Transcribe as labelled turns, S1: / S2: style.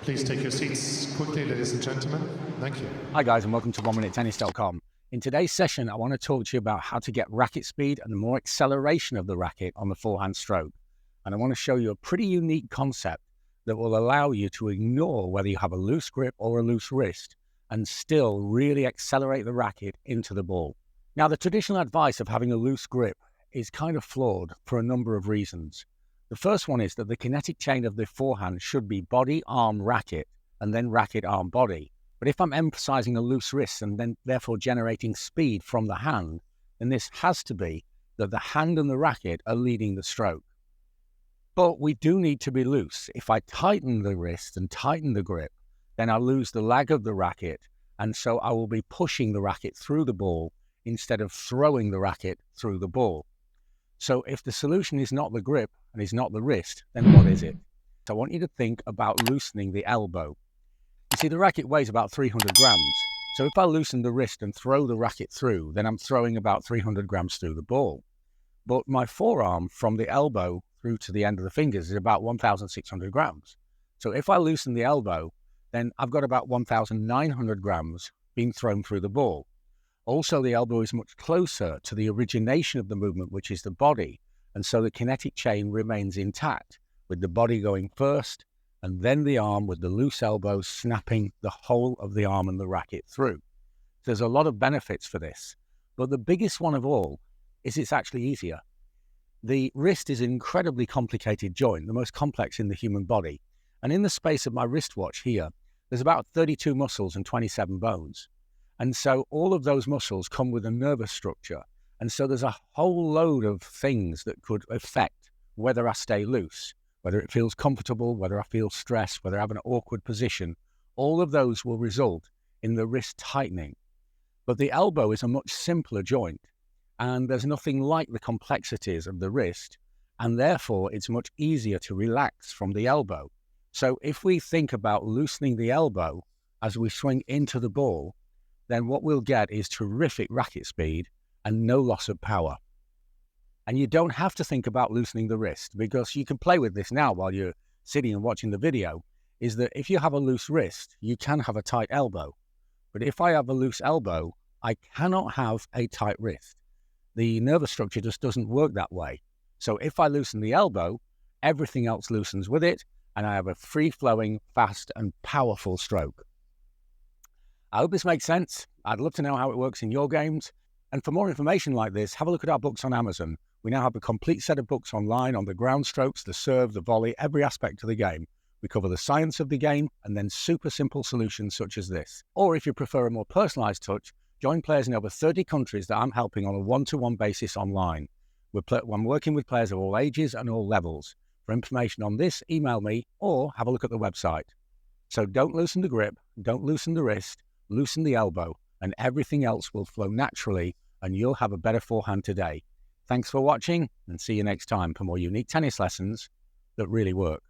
S1: Please take your seats quickly, ladies and gentlemen. Thank you.
S2: Hi guys, and welcome to 1minutetennis.com. In today's session, I want to talk to you about how to get racket speed and the more acceleration of the racket on the forehand stroke. And I want to show you a pretty unique concept that will allow you to ignore whether you have a loose grip or a loose wrist and still really accelerate the racket into the ball. Now, the traditional advice of having a loose grip is kind of flawed for a number of reasons. The first one is that the kinetic chain of the forehand should be body, arm, racket, and then racket, arm, body. But if I'm emphasizing a loose wrist and then therefore generating speed from the hand, then this has to be that the hand and the racket are leading the stroke. But we do need to be loose. If I tighten the wrist and tighten the grip, then I lose the lag of the racket, and so I will be pushing the racket through the ball instead of throwing the racket through the ball. So if the solution is not the grip and is not the wrist, then what is it? So I want you to think about loosening the elbow. You see, the racket weighs about 300 grams. So if I loosen the wrist and throw the racket through, then I'm throwing about 300 grams through the ball. But my forearm from the elbow through to the end of the fingers is about 1,600 grams. So if I loosen the elbow, then I've got about 1,900 grams being thrown through the ball. Also, the elbow is much closer to the origination of the movement, which is the body, and so the kinetic chain remains intact, with the body going first, and then the arm with the loose elbow snapping the whole of the arm and the racket through. There's a lot of benefits for this, but the biggest one of all is it's actually easier. The wrist is an incredibly complicated joint, the most complex in the human body, and in the space of my wristwatch here, there's about 32 muscles and 27 bones. And so all of those muscles come with a nervous structure. And so there's a whole load of things that could affect whether I stay loose, whether it feels comfortable, whether I feel stressed, whether I have an awkward position. All of those will result in the wrist tightening. But the elbow is a much simpler joint, and there's nothing like the complexities of the wrist, and therefore it's much easier to relax from the elbow. So if we think about loosening the elbow as we swing into the ball, then what we'll get is terrific racket speed and no loss of power. And you don't have to think about loosening the wrist, because you can play with this now while you're sitting and watching the video, is that if you have a loose wrist, you can have a tight elbow. But if I have a loose elbow, I cannot have a tight wrist. The nervous structure just doesn't work that way. So if I loosen the elbow, everything else loosens with it, and I have a free-flowing, fast and powerful stroke. I hope this makes sense. I'd love to know how it works in your games. And for more information like this, have a look at our books on Amazon. We now have a complete set of books online on the ground strokes, the serve, the volley, every aspect of the game. We cover the science of the game and then super simple solutions such as this. Or if you prefer a more personalized touch, join players in over 30 countries that I'm helping on a one-to-one basis online. I'm working with players of all ages and all levels. For information on this, email me or have a look at the website. So don't loosen the grip, don't loosen the wrist, loosen the elbow, and everything else will flow naturally, and you'll have a better forehand today. Thanks for watching, and see you next time for more unique tennis lessons that really work.